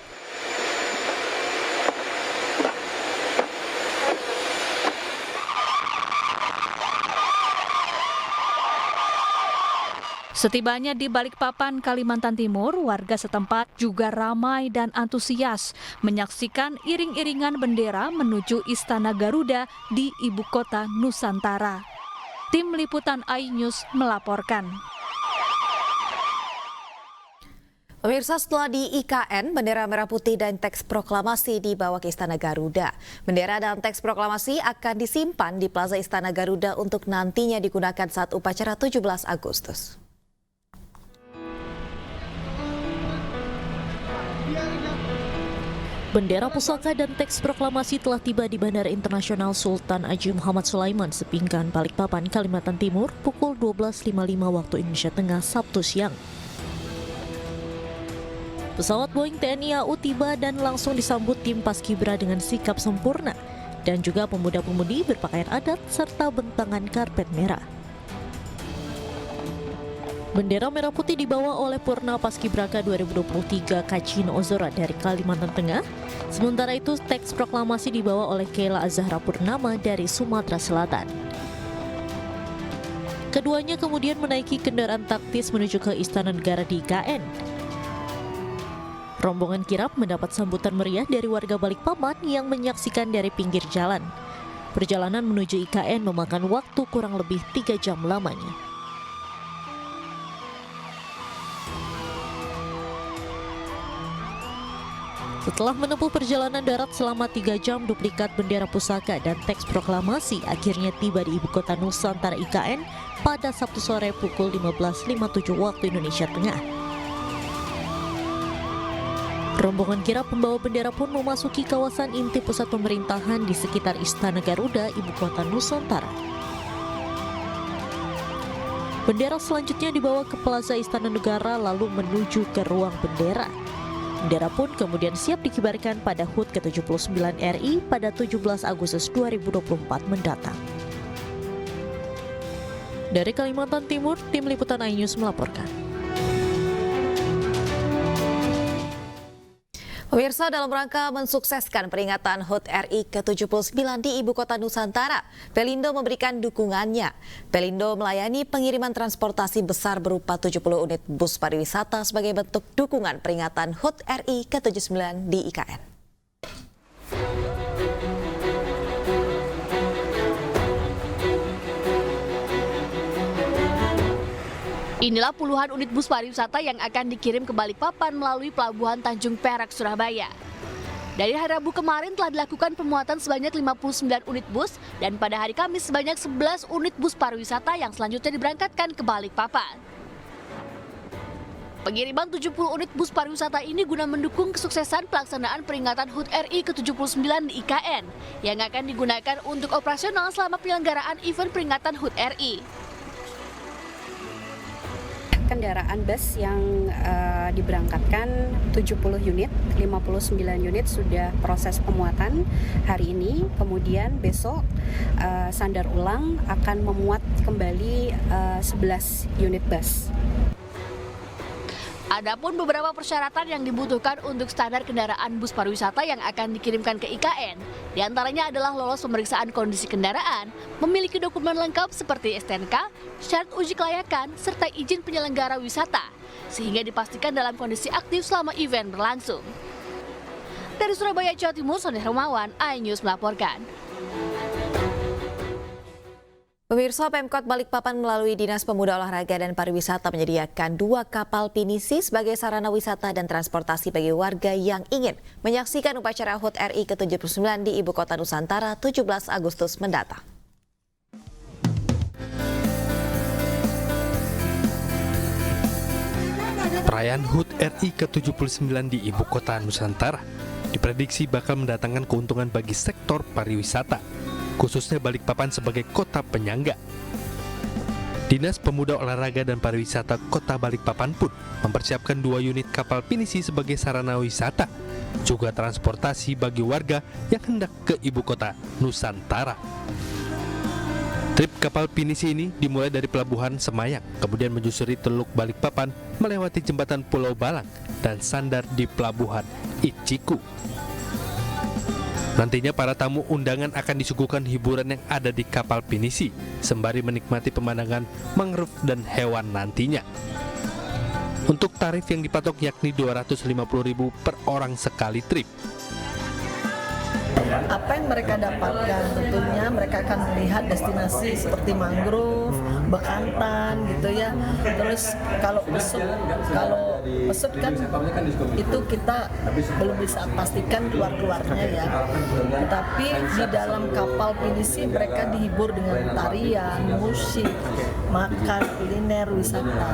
Setibanya di Balikpapan, Kalimantan Timur, warga setempat juga ramai dan antusias menyaksikan iring-iringan bendera menuju Istana Garuda di Ibu Kota Nusantara. Tim Liputan iNews melaporkan. Pemirsa, setelah di IKN, bendera merah putih dan teks proklamasi dibawa ke Istana Garuda. Bendera dan teks proklamasi akan disimpan di Plaza Istana Garuda untuk nantinya digunakan saat upacara 17 Agustus. Bendera pusaka dan teks proklamasi telah tiba di Bandara Internasional Sultan Haji Muhammad Sulaiman, Sepinggan, Balikpapan, Kalimantan Timur, pukul 12.55 waktu Indonesia Tengah, Sabtu siang. Pesawat Boeing TNI AU tiba dan langsung disambut tim Paskibra dengan sikap sempurna dan juga pemuda-pemudi berpakaian adat serta bentangan karpet merah. Bendera merah putih dibawa oleh Purna Paskibraka 2023 Kacina Ozora dari Kalimantan Tengah. Sementara itu teks proklamasi dibawa oleh Keila Azahra Purnama dari Sumatera Selatan. Keduanya kemudian menaiki kendaraan taktis menuju ke Istana Negara di IKN. Rombongan kirap mendapat sambutan meriah dari warga Balikpapan yang menyaksikan dari pinggir jalan. Perjalanan menuju IKN memakan waktu kurang lebih 3 jam lamanya. Setelah menempuh perjalanan darat selama 3 jam, duplikat bendera pusaka dan teks proklamasi akhirnya tiba di Ibu Kota Nusantara IKN pada Sabtu sore pukul 15.57 waktu Indonesia Tengah. Rombongan kirap pembawa bendera pun memasuki kawasan inti pusat pemerintahan di sekitar Istana Garuda, Ibu Kota Nusantara. Bendera selanjutnya dibawa ke Plaza Istana Negara lalu menuju ke ruang bendera. Bendera pun kemudian siap dikibarkan pada HUT ke-79 RI pada 17 Agustus 2024 mendatang. Dari Kalimantan Timur, Tim Liputan iNews melaporkan. Pemirsa, dalam rangka mensukseskan peringatan HUT RI ke-79 di Ibu Kota Nusantara, Pelindo memberikan dukungannya. Pelindo melayani pengiriman transportasi besar berupa 70 unit bus pariwisata sebagai bentuk dukungan peringatan HUT RI ke-79 di IKN. Inilah puluhan unit bus pariwisata yang akan dikirim ke Balikpapan melalui Pelabuhan Tanjung Perak, Surabaya. Dari hari Rabu kemarin telah dilakukan pemuatan sebanyak 59 unit bus dan pada hari Kamis sebanyak 11 unit bus pariwisata yang selanjutnya diberangkatkan ke Balikpapan. Pengiriman 70 unit bus pariwisata ini guna mendukung kesuksesan pelaksanaan peringatan HUT RI ke-79 di IKN yang akan digunakan untuk operasional selama penyelenggaraan event peringatan HUT RI. Kendaraan bus yang diberangkatkan 70 unit, 59 unit sudah proses pemuatan hari ini, kemudian besok sandar ulang akan memuat kembali 11 unit bus. Adapun beberapa persyaratan yang dibutuhkan untuk standar kendaraan bus pariwisata yang akan dikirimkan ke IKN, diantaranya adalah lolos pemeriksaan kondisi kendaraan, memiliki dokumen lengkap seperti STNK, syarat uji kelayakan, serta izin penyelenggara wisata, sehingga dipastikan dalam kondisi aktif selama event berlangsung. Dari Surabaya, Jawa Timur, Sony Hermawan, iNews melaporkan. Pemirsa, Pemkot Balikpapan melalui Dinas Pemuda Olahraga dan Pariwisata menyediakan 2 kapal pinisi sebagai sarana wisata dan transportasi bagi warga yang ingin menyaksikan upacara HUT RI ke-79 di Ibu Kota Nusantara 17 Agustus mendatang. Perayaan HUT RI ke-79 di Ibu Kota Nusantara diprediksi bakal mendatangkan keuntungan bagi sektor pariwisata, khususnya Balikpapan sebagai kota penyangga. Dinas Pemuda Olahraga dan Pariwisata Kota Balikpapan pun mempersiapkan 2 unit kapal pinisi sebagai sarana wisata, juga transportasi bagi warga yang hendak ke Ibu Kota Nusantara. Trip kapal pinisi ini dimulai dari Pelabuhan Semayang, kemudian menyusuri Teluk Balikpapan, melewati Jembatan Pulau Balang, dan sandar di Pelabuhan Iciku. Nantinya para tamu undangan akan disuguhkan hiburan yang ada di kapal pinisi, sembari menikmati pemandangan mangrove dan hewan nantinya. Untuk tarif yang dipatok yakni Rp250.000 per orang sekali trip. Apa yang mereka dapatkan, tentunya mereka akan melihat destinasi seperti mangrove, bekantan gitu ya. Terus kalau pesut kan itu kita belum bisa pastikan keluarnya ya. Tetapi di dalam kapal pinisi mereka dihibur dengan tarian, musik, makan, kuliner, wisata.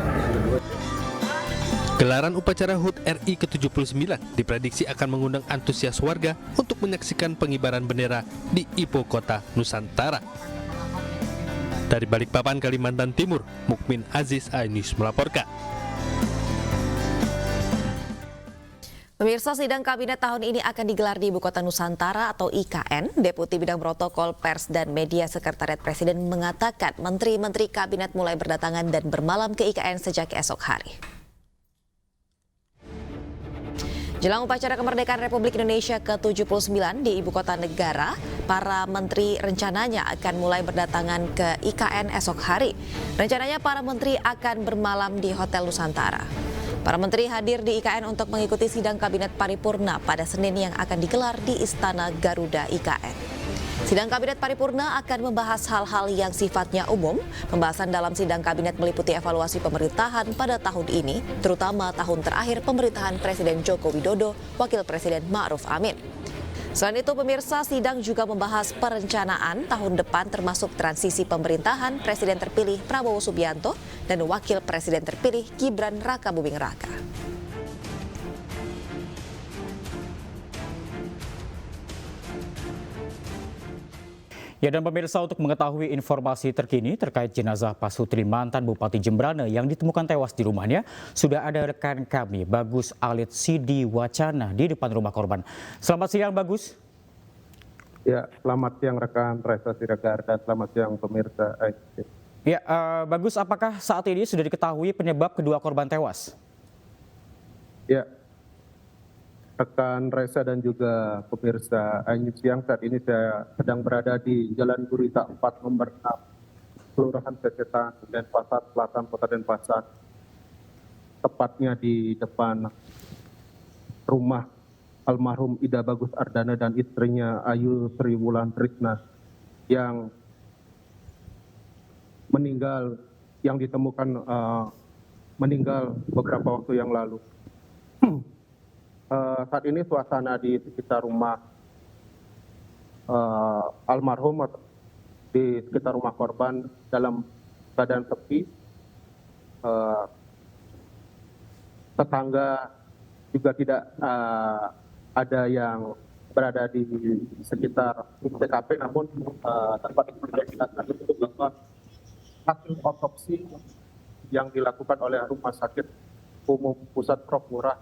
Gelaran upacara HUT RI ke-79 diprediksi akan mengundang antusias warga untuk menyaksikan pengibaran bendera di Ibu Kota Nusantara. Dari Balikpapan, Kalimantan Timur, Mukmin Aziz, iNews melaporkan. Pemirsa, sidang kabinet tahun ini akan digelar di Ibu Kota Nusantara atau IKN. Deputi Bidang Protokol Pers dan Media Sekretariat Presiden mengatakan menteri-menteri kabinet mulai berdatangan dan bermalam ke IKN sejak esok hari. Jelang upacara kemerdekaan Republik Indonesia ke-79 di Ibu Kota Negara, para menteri rencananya akan mulai berdatangan ke IKN esok hari. Rencananya para menteri akan bermalam di Hotel Nusantara. Para menteri hadir di IKN untuk mengikuti sidang kabinet paripurna pada Senin yang akan digelar di Istana Garuda IKN. Sidang kabinet paripurna akan membahas hal-hal yang sifatnya umum. Pembahasan dalam sidang kabinet meliputi evaluasi pemerintahan pada tahun ini, terutama tahun terakhir pemerintahan Presiden Joko Widodo, Wakil Presiden Ma'ruf Amin. Selain itu, pemirsa, sidang juga membahas perencanaan tahun depan termasuk transisi pemerintahan Presiden terpilih Prabowo Subianto dan Wakil Presiden terpilih Gibran Rakabuming Raka. Ya, dan pemirsa, untuk mengetahui informasi terkini terkait jenazah Pak Sutri, mantan Bupati Jembrana yang ditemukan tewas di rumahnya, sudah ada rekan kami Bagus Alit Sidi Wacana di depan rumah korban. Selamat siang, Bagus. Ya, selamat siang rekan Reza Siregar dan selamat siang pemirsa. Ya, Bagus, apakah saat ini sudah diketahui penyebab kedua korban tewas? Ya, rekan Reza dan juga pemirsa iNews Siang, saat ini saya sedang berada di Jalan Gurita 4 nomor 6, Kelurahan Pecetan, Denpasar Selatan, Kota Denpasar. Tepatnya di depan rumah almarhum Ida Bagus Ardana dan istrinya Ayu Sri Wulan Trisna yang meninggal, yang ditemukan meninggal beberapa waktu yang lalu. Saat ini suasana di sekitar rumah almarhum, di sekitar rumah korban dalam keadaan sepi. Tetangga juga tidak ada yang berada di sekitar TKP, namun tempat dijelaskan itu bahwa hasil otopsi yang dilakukan oleh Rumah Sakit Umum Pusat Prof. Ngurah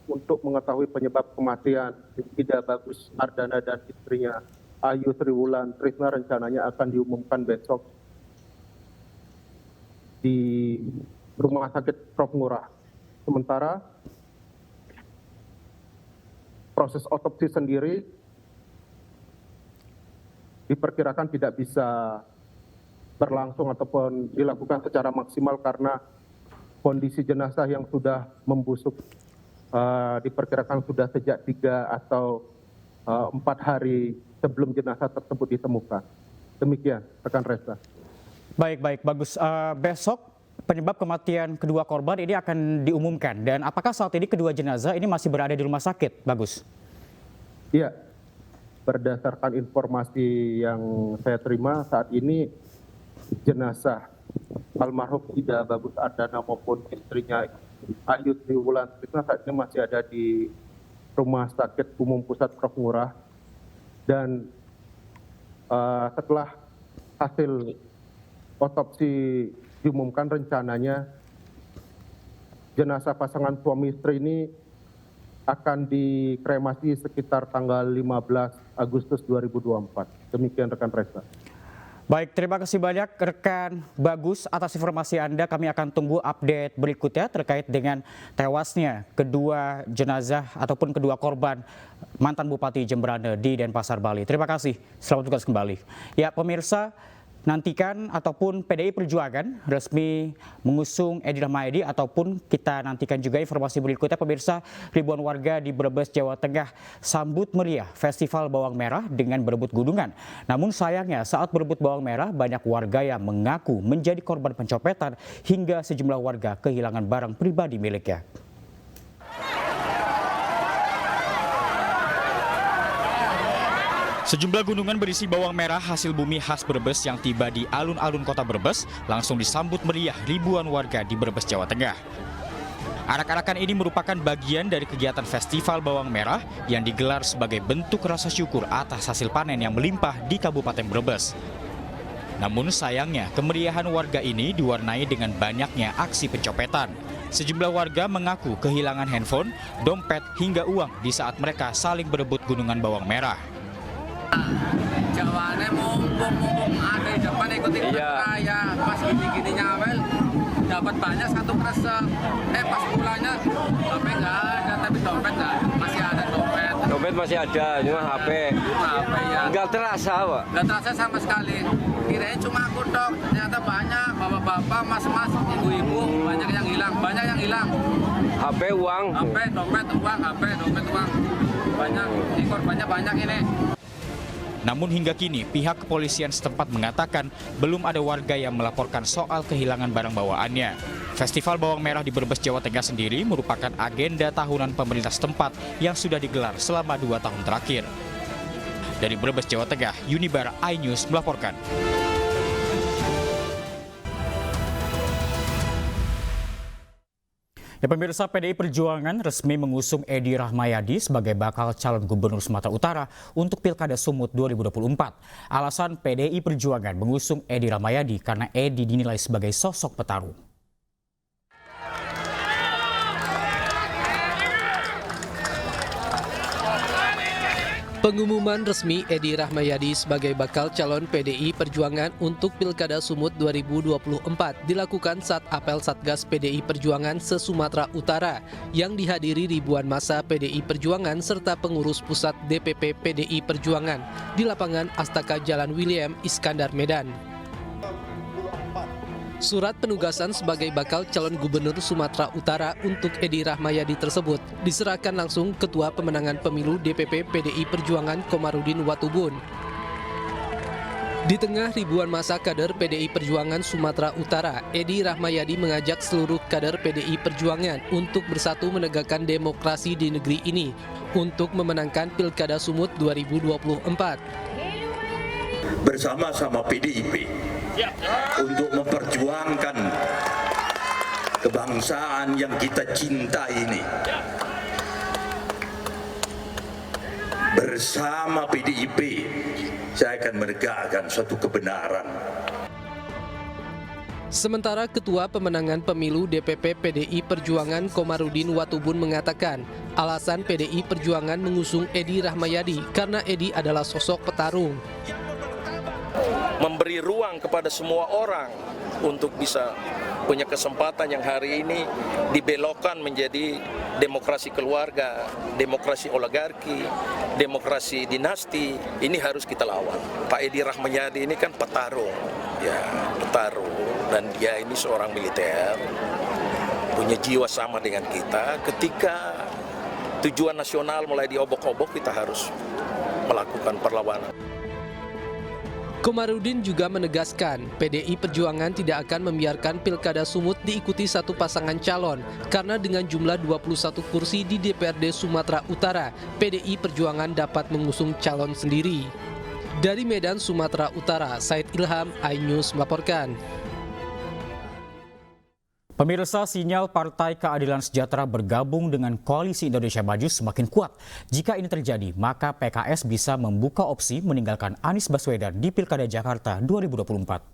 untuk mengetahui penyebab kematian Ida Bagus Ardana dan istrinya Ayu Sri Wulan Trisna rencananya akan diumumkan besok di Rumah Sakit Prof. Ngurah. Sementara proses otopsi sendiri diperkirakan tidak bisa berlangsung ataupun dilakukan secara maksimal karena kondisi jenazah yang sudah membusuk, diperkirakan sudah sejak 3 atau 4 hari sebelum jenazah tersebut ditemukan. Demikian, rekan Reza. Baik, bagus. Besok penyebab kematian kedua korban ini akan diumumkan. Dan apakah saat ini kedua jenazah ini masih berada di rumah sakit, Bagus? Iya, berdasarkan informasi yang saya terima saat ini jenazah almarhum Ida Bagus Ardana maupun istrinya Ayu Sri Wulan Trisna saat ini masih ada di Rumah Sakit Umum Pusat Prof. Ngurah. Dan setelah hasil otopsi diumumkan, rencananya jenazah pasangan suami istri ini akan dikremasi sekitar tanggal 15 Agustus 2024. Demikian rekan Reza. Baik, terima kasih banyak rekan Bagus atas informasi Anda. Kami akan tunggu update berikutnya terkait dengan tewasnya kedua jenazah ataupun kedua korban mantan Bupati Jemberana di Denpasar, Bali. Terima kasih, selamat tugas kembali. Ya pemirsa, nantikan ataupun PDI Perjuangan resmi mengusung Edi Rahmayadi ataupun kita nantikan juga informasi berikutnya pemirsa, ribuan warga di Brebes, Jawa Tengah sambut meriah Festival Bawang Merah dengan berebut gunungan. Namun sayangnya saat berebut bawang merah banyak warga yang mengaku menjadi korban pencopetan hingga sejumlah warga kehilangan barang pribadi miliknya. Sejumlah gunungan berisi bawang merah hasil bumi khas Brebes yang tiba di alun-alun kota Brebes langsung disambut meriah ribuan warga di Brebes, Jawa Tengah. Arak-arakan ini merupakan bagian dari kegiatan Festival Bawang Merah yang digelar sebagai bentuk rasa syukur atas hasil panen yang melimpah di Kabupaten Brebes. Namun sayangnya kemeriahan warga ini diwarnai dengan banyaknya aksi pencopetan. Sejumlah warga mengaku kehilangan handphone, dompet hingga uang di saat mereka saling berebut gunungan bawang merah. Jawabannya mumpung ada di depan ikutin raya, pas gini-gininya awal dapat banyak satu kresek, pas pulangnya HP nggak ada tapi dompet masih ada dompet. Dompet masih ada, cuma HP. HP ya. Nggak terasa Pak? Nggak terasa sama sekali. Kirain cuma aku dok, ternyata banyak bapak-bapak, mas-mas, ibu-ibu banyak yang hilang. HP, uang. HP, dompet, uang, HP, dompet, uang. Banyak, ini korbannya banyak ini. Namun hingga kini pihak kepolisian setempat mengatakan belum ada warga yang melaporkan soal kehilangan barang bawaannya. Festival Bawang Merah di Brebes, Jawa Tengah sendiri merupakan agenda tahunan pemerintah setempat yang sudah digelar selama 2 tahun terakhir. Dari Brebes, Jawa Tengah, Unibar iNews melaporkan. Ya pemirsa, PDI Perjuangan resmi mengusung Edi Rahmayadi sebagai bakal calon gubernur Sumatera Utara untuk Pilkada Sumut 2024. Alasan PDI Perjuangan mengusung Edi Rahmayadi karena Edi dinilai sebagai sosok petarung. Pengumuman resmi Edi Rahmayadi sebagai bakal calon PDI Perjuangan untuk Pilkada Sumut 2024 dilakukan saat apel Satgas PDI Perjuangan se-Sumatera Utara yang dihadiri ribuan massa PDI Perjuangan serta pengurus pusat DPP PDI Perjuangan di lapangan Astaka Jalan William Iskandar Medan. Surat penugasan sebagai bakal calon gubernur Sumatera Utara untuk Edi Rahmayadi tersebut diserahkan langsung Ketua Pemenangan Pemilu DPP PDI Perjuangan Komarudin Watubun. Di tengah ribuan massa kader PDI Perjuangan Sumatera Utara, Edi Rahmayadi mengajak seluruh kader PDI Perjuangan untuk bersatu menegakkan demokrasi di negeri ini untuk memenangkan Pilkada Sumut 2024. Bersama-sama PDIP untuk memperjuangkan kebangsaan yang kita cinta ini. Bersama PDIP, saya akan menegakkan suatu kebenaran. Sementara Ketua Pemenangan Pemilu DPP PDI Perjuangan Komarudin Watubun mengatakan, alasan PDI Perjuangan mengusung Edi Rahmayadi karena Edi adalah sosok petarung. Memberi ruang kepada semua orang untuk bisa punya kesempatan yang hari ini dibelokkan menjadi demokrasi keluarga, demokrasi oligarki, demokrasi dinasti, ini harus kita lawan. Pak Edi Rahmayadi ini kan petarung, dan dia ini seorang militer, punya jiwa sama dengan kita. Ketika tujuan nasional mulai diobok-obok, kita harus melakukan perlawanan. Komarudin juga menegaskan PDI Perjuangan tidak akan membiarkan Pilkada Sumut diikuti satu pasangan calon karena dengan jumlah 21 kursi di DPRD Sumatera Utara, PDI Perjuangan dapat mengusung calon sendiri. Dari Medan, Sumatera Utara, Said Ilham, iNews melaporkan. Pemirsa, sinyal Partai Keadilan Sejahtera bergabung dengan Koalisi Indonesia Maju semakin kuat. Jika ini terjadi, maka PKS bisa membuka opsi meninggalkan Anies Baswedan di Pilkada Jakarta 2024.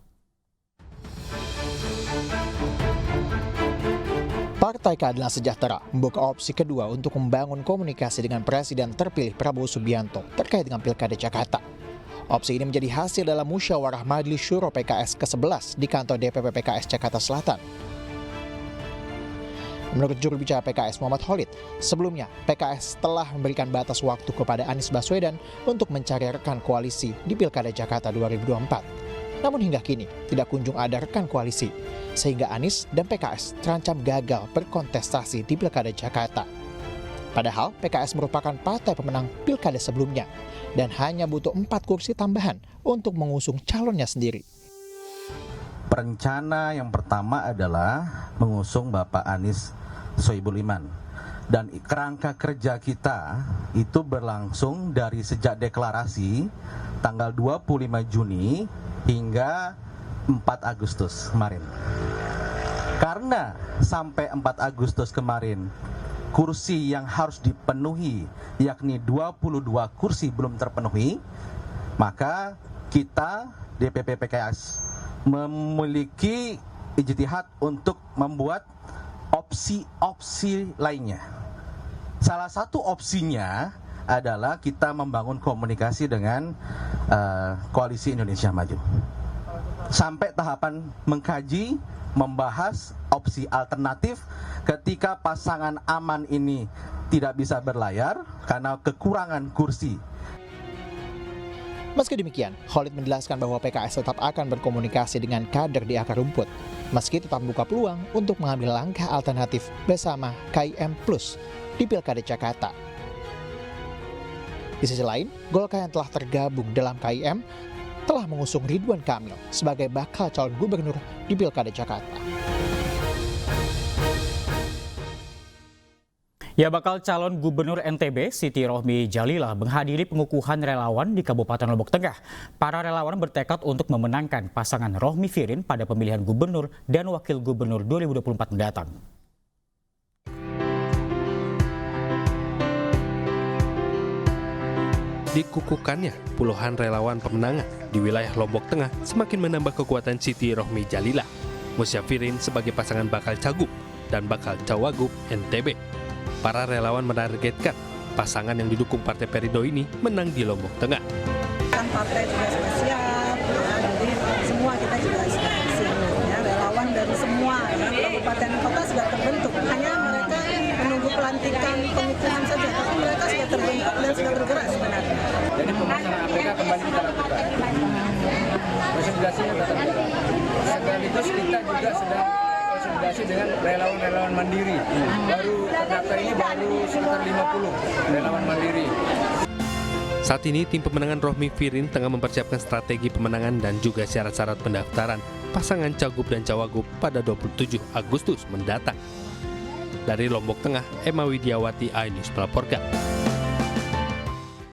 Partai Keadilan Sejahtera membuka opsi kedua untuk membangun komunikasi dengan Presiden terpilih Prabowo Subianto terkait dengan Pilkada Jakarta. Opsi ini menjadi hasil dalam musyawarah Majelis Syuro PKS ke-11 di kantor DPP PKS Jakarta Selatan. Menurut juru bicara PKS Muhammad Khalid, sebelumnya PKS telah memberikan batas waktu kepada Anies Baswedan untuk mencari rekan koalisi di Pilkada Jakarta 2024. Namun hingga kini tidak kunjung ada rekan koalisi, sehingga Anies dan PKS terancam gagal berkontestasi di Pilkada Jakarta. Padahal PKS merupakan partai pemenang Pilkada sebelumnya dan hanya butuh 4 kursi tambahan untuk mengusung calonnya sendiri. Rencana yang pertama adalah mengusung Bapak Anies Sohibul Iman. Dan kerangka kerja kita itu berlangsung dari sejak deklarasi tanggal 25 Juni hingga 4 Agustus kemarin. Karena sampai 4 Agustus kemarin kursi yang harus dipenuhi yakni 22 kursi belum terpenuhi, maka kita DPP PKS memiliki ijtihad untuk membuat opsi-opsi lainnya. Salah satu opsinya adalah kita membangun komunikasi dengan Koalisi Indonesia Maju. Sampai tahapan mengkaji, membahas opsi alternatif ketika pasangan aman ini tidak bisa berlayar karena kekurangan kursi. Meski demikian, Khalid menjelaskan bahwa PKS tetap akan berkomunikasi dengan kader di akar rumput, meski tetap membuka peluang untuk mengambil langkah alternatif bersama KIM Plus di Pilkada Jakarta. Di sisi lain, Golkar yang telah tergabung dalam KIM telah mengusung Ridwan Kamil sebagai bakal calon gubernur di Pilkada Jakarta. Ya, bakal calon gubernur NTB Siti Rohmi Jalilah menghadiri pengukuhan relawan di Kabupaten Lombok Tengah. Para relawan bertekad untuk memenangkan pasangan Rohmi Firin pada pemilihan gubernur dan wakil gubernur 2024 mendatang. Dikukuhkannya puluhan relawan pemenangan di wilayah Lombok Tengah semakin menambah kekuatan Siti Rohmi Jalilah, Musyafirin sebagai pasangan bakal cagup dan bakal cawagup NTB. Para relawan menargetkan pasangan yang didukung Partai Perindo ini menang di Lombok Tengah. Kan partai juga sudah siap, ya, jadi semua kita juga sudah siap, ya, relawan dari semua kabupaten kota sudah terbentuk. Hanya mereka menunggu pelantikan pengukuhan saja, tapi mereka sudah terbentuk dan sudah bergerak sebenarnya. Jadi pemasangan APK kembali kita lakukan. Konsolidasinya tetap jalan. Sekaligus kita juga sedang konsolidasi dengan relawan-relawan mandiri. Baru terdaftar ini baru sekitar 50 relawan mandiri. Saat ini tim pemenangan Rohmi Firin tengah mempersiapkan strategi pemenangan dan juga syarat-syarat pendaftaran pasangan Cagup dan Cawagup pada 27 Agustus mendatang. Dari Lombok Tengah, Emma Widiawati, iNews melaporkan.